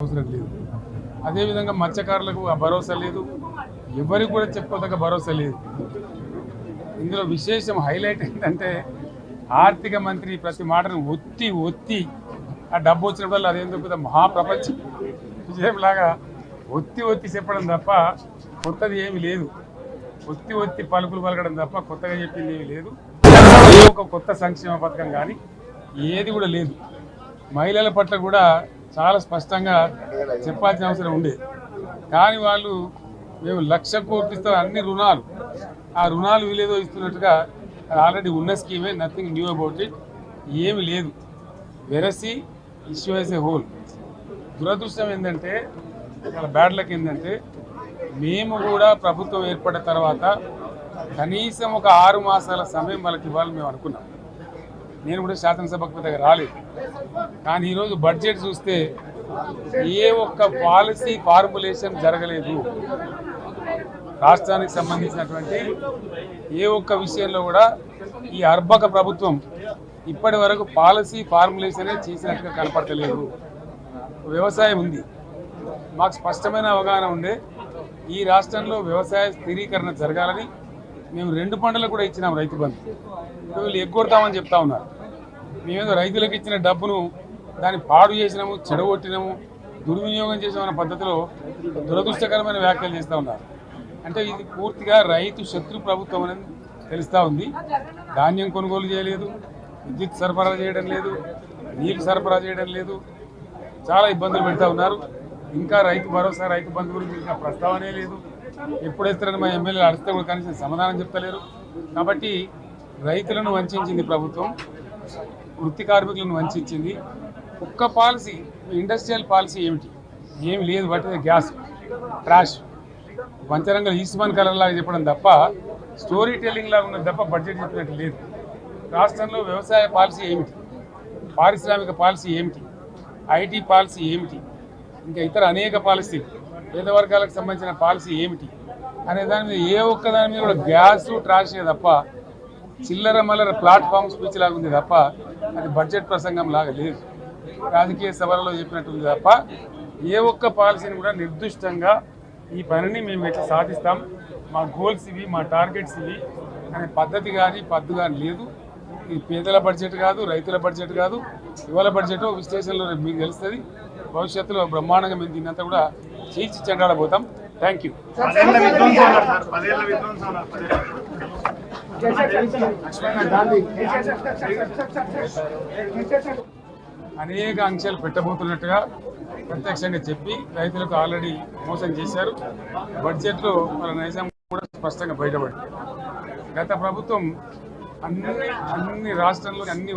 అవసరం లేదు. అదేవిధంగా మత్స్యకారులకు ఆ భరోసా లేదు, ఎవరికి కూడా చెప్పుకోదగ్గ భరోసా లేదు. ఇందులో విశేషం హైలైట్ ఏంటంటే ఆర్థిక మంత్రి ప్రతి మాటను ఒత్తి ఆ డబ్బు వచ్చినప్పుడు అదేందుకు మహాప్రపంచం విజయంలాగా ఒత్తి చెప్పడం తప్ప కొత్తది ఏమీ లేదు. ఒత్తి పలుకులు పలకడం తప్ప కొత్తగా చెప్పింది ఏమీ లేదు. ఒక కొత్త సంక్షేమ పథకం కానీ ఏది కూడా లేదు. మహిళల పట్ల కూడా చాలా స్పష్టంగా చెప్పాల్సిన అవసరం ఉండేది. కానీ వాళ్ళు మేము 1,00,000 కోట్లు ఇస్తాం, అన్ని రుణాలు, ఆ రుణాలు వీలేదో ఇస్తున్నట్టుగా ఆల్రెడీ ఉన్న స్కీమే, నథింగ్ న్యూ అబౌట్ ఇట్, ఏమి లేదు. వెరసి ఇష్యూ యాజ్ ఏ హోల్. దురదృష్టం ఏంటంటే, చాలా బ్యాడ్ లక్ ఏంటంటే, మేము కూడా ప్రభుత్వం ఏర్పడిన తర్వాత కనీసం ఒక 6 మాసాల సమయం వాళ్ళకి ఇవ్వాలని మేము అనుకున్నాం. నేను కూడా శాసనసభకు పెద్దగా రాలేదు. కానీ ఈరోజు బడ్జెట్ చూస్తే ఏ ఒక్క పాలసీ ఫార్ములేషన్ జరగలేదు. రాష్ట్రానికి సంబంధించినటువంటి ఏ ఒక్క విషయంలో కూడా ఈ అర్భక ప్రభుత్వం ఇప్పటి వరకు పాలసీ ఫార్ములేషనే చేసినట్టుగా కనపడతలేదు. వ్యవసాయం ఉంది, మాకు స్పష్టమైన అవగాహన ఉండే ఈ రాష్ట్రంలో వ్యవసాయ స్థిరీకరణ జరగాలని మేము 2 పంటలకు కూడా ఇచ్చినాం రైతు బంధు. వీళ్ళు ఎగ్గొడతామని చెప్తా ఉన్నారు. మేమేదో రైతులకు ఇచ్చిన డబ్బును దాన్ని పాడు చేసినాము, చెడగొట్టినాము, దుర్వినియోగం చేసామన్న పద్ధతిలో దురదృష్టకరమైన వ్యాఖ్యలు చేస్తూ ఉన్నారు. అంటే ఇది పూర్తిగా రైతు శత్రు ప్రభుత్వం అనేది తెలుస్తూ ఉంది. ధాన్యం కొనుగోలు చేయలేదు, విద్యుత్ సరఫరా చేయడం లేదు, నీళ్లు సరఫరా చేయడం లేదు, చాలా ఇబ్బందులు పెడతా ఉన్నారు. ఇంకా రైతు భరోసా, రైతు బంధు గురించి ఇంకా ప్రస్తావనే లేదు. ఎప్పుడు ఇస్తారని మా ఎమ్మెల్యేలు అడిగితే కూడా కనీసం సమాధానం చెప్తలేరు. కాబట్టి రైతులను వంచింది ప్రభుత్వం, వృత్తి కార్మికులను వంచింది. ఒక్క పాలసీ, ఇండస్ట్రియల్ పాలసీ ఏమి లేదు. బట్టి గ్యాస్ ట్రాష్ పంచరంగ ఈస్మాన్ కలర్ లాగా చెప్పడం తప్ప, స్టోరీ టెల్లింగ్ లాగా ఉన్నది తప్ప బడ్జెట్ చెప్పినట్టు లేదు. రాష్ట్రంలో వ్యవసాయ పాలసీ ఏమిటి, పారిశ్రామిక పాలసీ ఏమిటి, ఐటీ పాలసీ ఏమిటి, ఇంకా ఇతర అనేక పాలసీలు, పేద వర్గాలకు సంబంధించిన పాలసీ ఏమిటి అనే దాని మీద ఏ ఒక్క దాని మీద కూడా గ్యాస్ ట్రాషే తప్ప, చిల్లర మల్లర ప్లాట్ఫామ్ స్పీచ్ లాగా ఉంది తప్ప అది బడ్జెట్ ప్రసంగం లాగా లేదు. రాజకీయ సభలలో చెప్పినట్టు ఉంది తప్ప ఏ ఒక్క పాలసీని కూడా నిర్దిష్టంగా ఈ పనిని మేము ఎట్లా సాధిస్తాం, మా గోల్స్ ఇవి, మా టార్గెట్స్ ఇవి అనే పద్ధతి కానీ పద్దు కానీ లేదు. ఇది పేదల బడ్జెట్ కాదు, రైతుల బడ్జెట్ కాదు, యువల బడ్జెట్. విశ్లేషణలో మీకు తెలుస్తుంది. భవిష్యత్తులో బ్రహ్మాండంగా మేము దీన్నంతా కూడా చీల్చి చెండాడబోతాం. Thank you. అనేక ఆంక్షలు పెట్టబోతున్నట్టుగా ప్రత్యక్షంగా చెప్పి రైతులకు ఆల్రెడీ మోసం చేశారు. బడ్జెట్లో వాళ్ళ నైజం కూడా స్పష్టంగా బయటపడింది. గత ప్రభుత్వం అన్ని రాష్ట్రాల్లో అన్ని